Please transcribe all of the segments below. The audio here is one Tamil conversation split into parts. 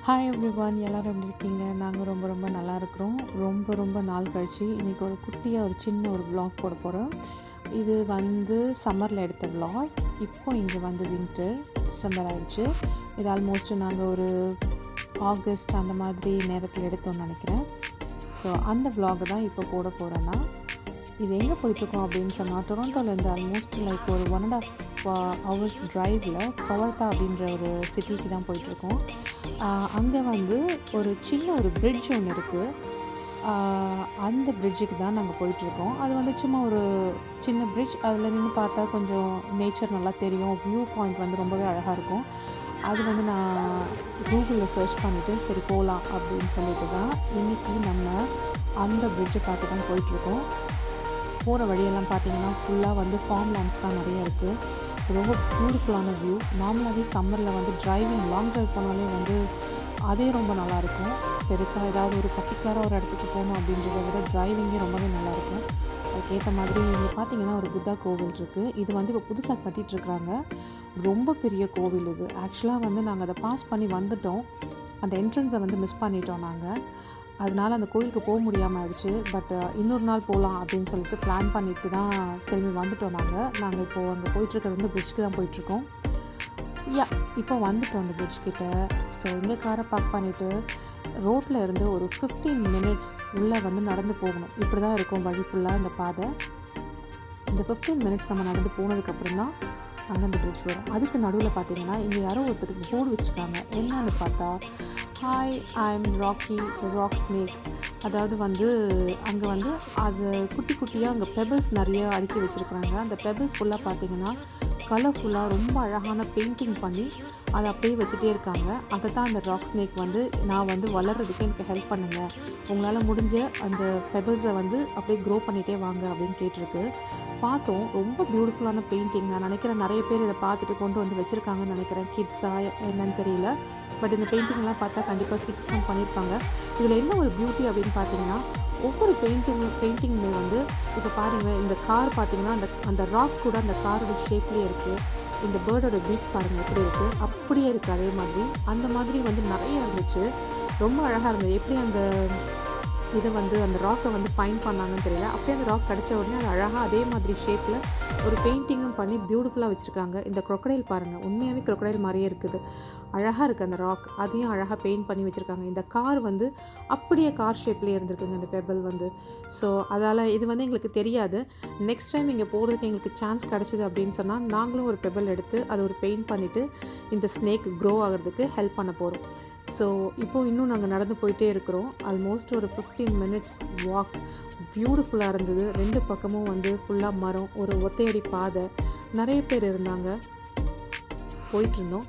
ஹாய் எவ்ரிவான், எல்லோரும் எப்படி இருக்கீங்க? நாங்கள் ரொம்ப ரொம்ப நல்லா இருக்கிறோம். ரொம்ப நாள் கழிச்சு இன்றைக்கி ஒரு குட்டியாக ஒரு சின்ன ஒரு vlog போட போகிறோம். இது வந்து சம்மரில் எடுத்த vlog. இப்போ இங்கே வந்து வின்டர் டிசம்பர் ஆயிடுச்சு. இது ஆல்மோஸ்ட் நாங்கள் ஒரு ஆகஸ்ட் அந்த மாதிரி நேரத்தில் எடுத்தோம்னு நினைக்கிறேன். ஸோ அந்த vlog தான் இப்போ போட போகிறேன்னா, இது எங்கே போயிட்டுருக்கோம் அப்படின்னு சொன்னால், டொரண்டோலேருந்து ஆல்மோஸ்ட் லைக் ஒரு 1.5 hours ட்ரைவில் கவர்த்தா அப்படின்ற ஒரு சிட்டிக்கு தான் போயிட்டுருக்கோம். அங்கே வந்து ஒரு சின்ன ஒரு பிரிட்ஜ் ஒன்று இருக்குது. அந்த பிரிட்ஜுக்கு தான் நாங்கள் போயிட்டுருக்கோம். அது வந்து சும்மா ஒரு சின்ன பிரிட்ஜ். அதில் நின்று பார்த்தா கொஞ்சம் நேச்சர் நல்லா தெரியும். வியூ பாயிண்ட் வந்து ரொம்பவே அழகாக இருக்கும். அது வந்து நான் கூகுளில் சர்ச் பண்ணிவிட்டு சரி போகலாம் அப்படின்னு சொல்லிட்டு தான் இன்றைக்கி நம்ம அந்த பிரிட்ஜை பார்த்து தான் போயிட்டுருக்கோம். போகிற வழியெல்லாம் பார்த்திங்கன்னா ஃபுல்லாக வந்து ஃபார்ம் லேண்ட்ஸ் தான் நிறைய இருக்குது. ரொம்ப பியூட்டிஃபுல்லான வியூ. நார்மலாகவே சம்மரில் வந்து லாங் ட்ரைவ் போனாலே வந்து அதே ரொம்ப நல்லாயிருக்கும். பெருசாக ஏதாவது ஒரு பர்டிகுலராக ஒரு இடத்துக்கு போகணும் அப்படின்றத விட டிரைவிங்கே ரொம்பவே நல்லாயிருக்கும். அதுக்கேற்ற மாதிரி இங்கே பார்த்திங்கன்னா ஒரு புத்தா கோவில் இருக்குது. இது வந்து இப்போ புதுசாக கட்டிகிட்ருக்குறாங்க. ரொம்ப பெரிய கோவில் இது. ஆக்சுவலாக வந்து நாங்கள் அதை பாஸ் பண்ணி வந்துட்டோம். அந்த என்ட்ரன்ஸை வந்து மிஸ் பண்ணிட்டோம் நாங்கள். அதனால் அந்த கோயிலுக்கு போக முடியாமல் ஆயிடுச்சு. பட் இன்னொரு நாள் போகலாம் அப்படின்னு சொல்லிட்டு பிளான் பண்ணிட்டு தான் திரும்பி வந்துட்டோம் நாங்கள் இப்போது அங்கே போயிட்டுருக்கிறது வந்து பிரிட்ஜ்க்கு தான் போயிட்டுருக்கோம். இப்போ வந்துட்டோம் அந்த பிரிட்ஜ் கிட்ட. ஸோ இங்கே காரை பார்க் பண்ணிவிட்டு ரோட்டில் இருந்து ஒரு 15 minutes உள்ளே வந்து நடந்து போகணும். இப்படி தான் இருக்கும் வழி ஃபுல்லாக இந்த பாதை. இந்த 15 minutes நம்ம நடந்து போனதுக்கப்புறம் தான் அங்கே அந்த பிரிட்ஜ் வரும். அதுக்கு நடுவில் பார்த்தீங்கன்னா இங்கே யாரோ ஒருத்தருக்கு போர்டு வச்சுருக்காங்க. என்னன்னு பார்த்தா, hi I am Rocky rock snake. அதாவது வந்து அங்கே வந்து அது குட்டி குட்டியாக அங்கே பெபிள்ஸ் நிறைய அடுக்கி வச்சுருக்குறாங்க. அந்த பெபிள்ஸ் ஃபுல்லாக பார்த்தீங்கன்னா கலர்ஃபுல்லாக ரொம்ப அழகான பெயிண்டிங் பண்ணி அதை அப்படியே வச்சுட்டே இருக்காங்க. அதை தான் அந்த ராக் ஸ்னேக் வந்து நான் வந்து வளர்கிறதுக்கு எனக்கு ஹெல்ப் பண்ணுங்கள், உங்களால் முடிஞ்ச அந்த பெபிள்ஸை வந்து அப்படியே க்ரோ பண்ணிகிட்டே வாங்க அப்படின்னு கேட்டிருக்கு. பார்த்தோம். ரொம்ப பியூட்டிஃபுல்லான பெயிண்டிங். நான் நினைக்கிறேன் நிறைய பேர் இதை பார்த்துட்டு கொண்டு வந்து வச்சுருக்காங்கன்னு நினைக்கிறேன். கிட்ஸாக என்னன்னு தெரியல. பட் இந்த பெயிண்டிங்லாம் பார்த்தா கண்டிப்பாக கிட்ஸ் தான் பண்ணியிருப்பாங்க. இதில் என்ன ஒரு பியூட்டி அப்படின்னு பார்த்தீங்கன்னா, ஒவ்வொரு பெயிண்டிங்குமே வந்து இப்போ பாருங்கள், இந்த கார் பார்த்தீங்கன்னா அந்த ராக் கூட அந்த காரோட ஷேப்லேயே இருக்குது. இந்த பேர்டோட பீக் பாருங்கள் எப்படி இருக்குது, அப்படியே இருக்குது அதே மாதிரி. அந்த மாதிரி வந்து நிறைய இருந்துச்சு. ரொம்ப அழகாக இருந்தது. எப்படி அந்த இதை வந்து அந்த ராக்கை வந்து ஃபைன் பண்ணாங்கன்னு தெரியல. அப்படியே அந்த ராக் கிடச்ச உடனே அது அழகாக அதே மாதிரி ஷேப்பில் ஒரு பெயிண்டிங்கும் பண்ணி பியூட்டிஃபுல்லாக வச்சுருக்காங்க. இந்த crocodile பாருங்கள், உண்மையாகவே crocodile மாதிரியே இருக்குது. அழகாக இருக்குது அந்த ராக். அதையும் அழகாக பெயிண்ட் பண்ணி வச்சுருக்காங்க. இந்த கார் வந்து அப்படியே கார் ஷேப்லேயே இருந்திருக்குங்க இந்த பெபிள் வந்து. ஸோ அதால் இது வந்து எங்களுக்கு தெரியாது. நெக்ஸ்ட் டைம் இங்கே போகிறதுக்கு எங்களுக்கு சான்ஸ் கிடச்சிது அப்படின்னு சொன்னால் நாங்களும் ஒரு பெபிள் எடுத்து அதை ஒரு பெயிண்ட் பண்ணிவிட்டு இந்த ஸ்னேக் க்ரோ ஆகிறதுக்கு ஹெல்ப் பண்ண போகிறோம். ஸோ இப்போது இன்னும் நாங்கள் நடந்து போயிட்டே இருக்கிறோம். ஆல்மோஸ்ட் ஒரு 15 minutes வாக். பியூட்டிஃபுல்லாக இருந்தது. 2 பக்கமும் வந்து ஃபுல்லாக மரம், ஒரு ஒத்தையடி பாதை, நிறைய பேர் இருந்தாங்க. போயிட்டுருந்தோம்.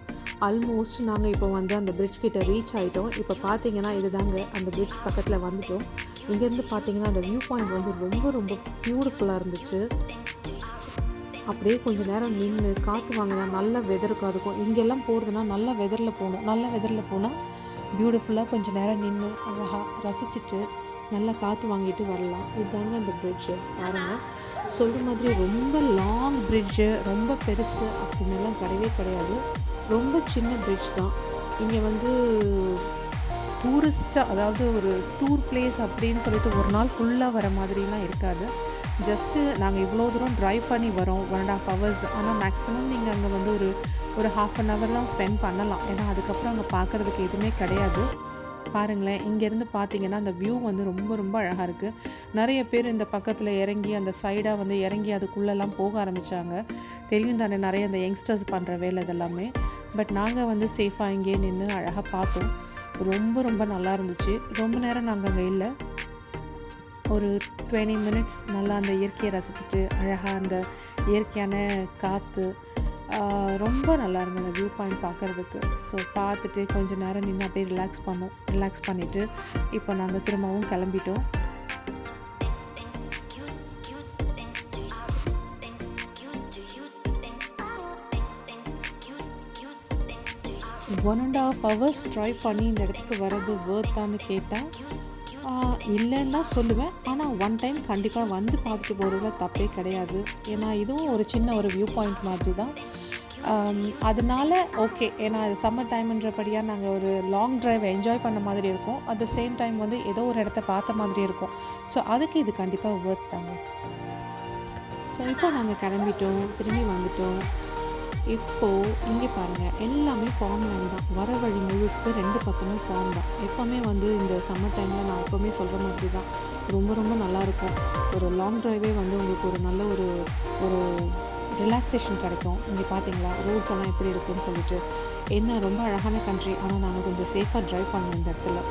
ஆல்மோஸ்ட் நாங்கள் இப்போ வந்து அந்த பிரிட்ஜ் கிட்ட ரீச் ஆகிட்டோம். இப்போ பார்த்தீங்கன்னா இதுதாங்க அந்த பிரிட்ஜ் பக்கத்தில் வந்துட்டோம். இங்கேருந்து பார்த்தீங்கன்னா அந்த வியூ பாயிண்ட் வந்து ரொம்ப பியூட்டிஃபுல்லாக இருந்துச்சு. அப்படியே கொஞ்சம் நேரம் நின்று காற்று வாங்கினா நல்ல வெதருக்கும் அதுக்கும். இங்கெல்லாம் போகிறதுனா நல்ல வெதரில் போகணும். நல்ல வெதரில் போனால் பியூட்டிஃபுல்லாக கொஞ்சம் நேரம் நின்று அழகாக ரசிச்சுட்டு நல்லா காற்று வாங்கிட்டு வரலாம். இதுதாங்க அந்த பிரிட்ஜு பாருங்கள். சொல்கிற மாதிரி ரொம்ப லாங் பிரிட்ஜு, ரொம்ப பெருசு அப்படின்னுலாம் கிடையாது. ரொம்ப சின்ன பிரிட்ஜ் தான். இங்கே வந்து டூரிஸ்ட்டாக, அதாவது ஒரு டூர் பிளேஸ் அப்படின்னு சொல்லிட்டு ஒரு நாள் ஃபுல்லாக வர மாதிரிலாம் இருக்காது. ஜஸ்ட்டு நாங்கள் இவ்வளோ தூரம் ட்ரைவ் பண்ணி வரோம் 1.5 hours. ஆனால் மேக்ஸிமம் நீங்கள் அங்கே வந்து ஒரு ½ an hour தான் ஸ்பெண்ட் பண்ணலாம். ஏன்னா அதுக்கப்புறம் அங்கே பார்க்குறதுக்கு எதுவுமே கிடையாது. பாருங்களேன், இங்கேருந்து பார்த்தீங்கன்னா அந்த வியூ வந்து ரொம்ப அழகாக இருக்குது. நிறைய பேர் இந்த பக்கத்தில் இறங்கி அந்த சைடாக வந்து இறங்கி அதுக்குள்ளெல்லாம் போக ஆரம்பித்தாங்க. தெரியும் தானே, நிறைய அந்த யங்ஸ்டர்ஸ் பண்ணுற வேலை இதெல்லாமே. பட் நாங்கள் வந்து சேஃபாக இங்கே நின்று அழகாக பார்த்தோம். ரொம்ப நல்லா இருந்துச்சு. ரொம்ப நேரம் நாங்கள் அங்கே இல்லை. ஒரு 20 minutes நல்லா அந்த இயற்கையை ரசிச்சுட்டு அழகாக அந்த இயற்கையான காற்று ரொம்ப நல்லா இருந்தது அந்த வியூ பாயிண்ட் பார்க்குறதுக்கு. ஸோ பார்த்துட்டு கொஞ்சம் நேரம் நின்று அப்படியே ரிலாக்ஸ் பண்ணிவிட்டு இப்போ நாங்கள் திரும்பவும் கிளம்பிட்டோம். ஒன் 1.5 hours ட்ரைவ் பண்ணி இந்த இடத்துக்கு வர்றது வேர்த்தான்னு கேட்டால் இல்லைன்னு தான் சொல்லுவேன். ஆனால் ஒன் டைம் கண்டிப்பாக வந்து பார்த்துட்டு போகிறதுல தப்பே கிடையாது. ஏன்னா இதுவும் ஒரு சின்ன ஒரு வியூ பாயிண்ட் மாதிரி தான். அதனால ஓகே. ஏன்னா அது சம்மர் டைம்ன்றபடியா நாங்கள் ஒரு லாங் டிரைவ் என்ஜாய் பண்ண மாதிரி இருக்கும். அட் த சேம் டைம் வந்து ஏதோ ஒரு இடத்த பார்த்த மாதிரி இருக்கும். ஸோ அதுக்கு இது கண்டிப்பாக வொர்த் தாங்க. ஸோ இப்போ நாங்கள் கிளம்பிட்டோம், திரும்பி வந்துட்டோம். இப்போது இங்கே பாருங்கள், எல்லாமே ஃபார்ம் லேண்ட் தான். வர வழி முழுக்க 2 பக்கமும் ஃபார்ம் தான். எப்போவுமே வந்து இந்த சம்மர் டைமில் நான் எப்போவுமே சொல்கிற மாதிரி தான், ரொம்ப ரொம்ப நல்லாயிருக்கும். ஒரு லாங் ட்ரைவே வந்து உங்களுக்கு ஒரு நல்ல ஒரு ஒரு ரிலாக்ஸேஷன் கிடைக்கும். இங்கே பார்த்தீங்களா ரோட்ஸ் எல்லாம் எப்படி இருக்குன்னு சொல்லிட்டு. என்ன ரொம்ப அழகான கண்ட்ரி. ஆனால் நாங்கள் கொஞ்சம் சேஃபாக ட்ரைவ் பண்ணோம் இந்த இடத்துல.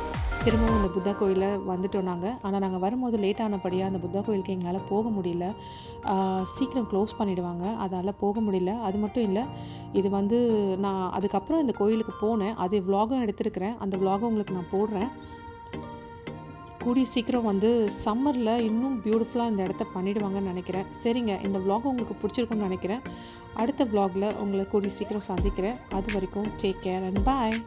திரும்பவும் இந்த புத்தா கோயிலை வந்துட்டோம் நாங்கள். ஆனால் நாங்கள் வரும்போது லேட் ஆனபடியாக அந்த புத்தா கோயிலுக்கு எங்களால் போக முடியல. சீக்கிரம் க்ளோஸ் பண்ணிவிடுவாங்க, அதால் போக முடியல. அது மட்டும் இல்லை, இது வந்து நான் அதுக்கப்புறம் இந்த கோயிலுக்கு போனேன், அது விலாகும் எடுத்துருக்கிறேன். அந்த விலாகும் உங்களுக்கு நான் போடுறேன். கூடிய சீக்கிரம் வந்து சம்மரில் இன்னும் பியூட்டிஃபுல்லாக இந்த இடத்த பண்ணிவிடுவாங்கன்னு நினைக்கிறேன். சரிங்க, இந்த விலாக் உங்களுக்கு பிடிச்சிருக்குன்னு நினைக்கிறேன். அடுத்த விலாகில் உங்களை கூடிய சீக்கிரம் சந்திக்கிறேன். அது வரைக்கும் டேக் கேர் அண்ட் பாய்.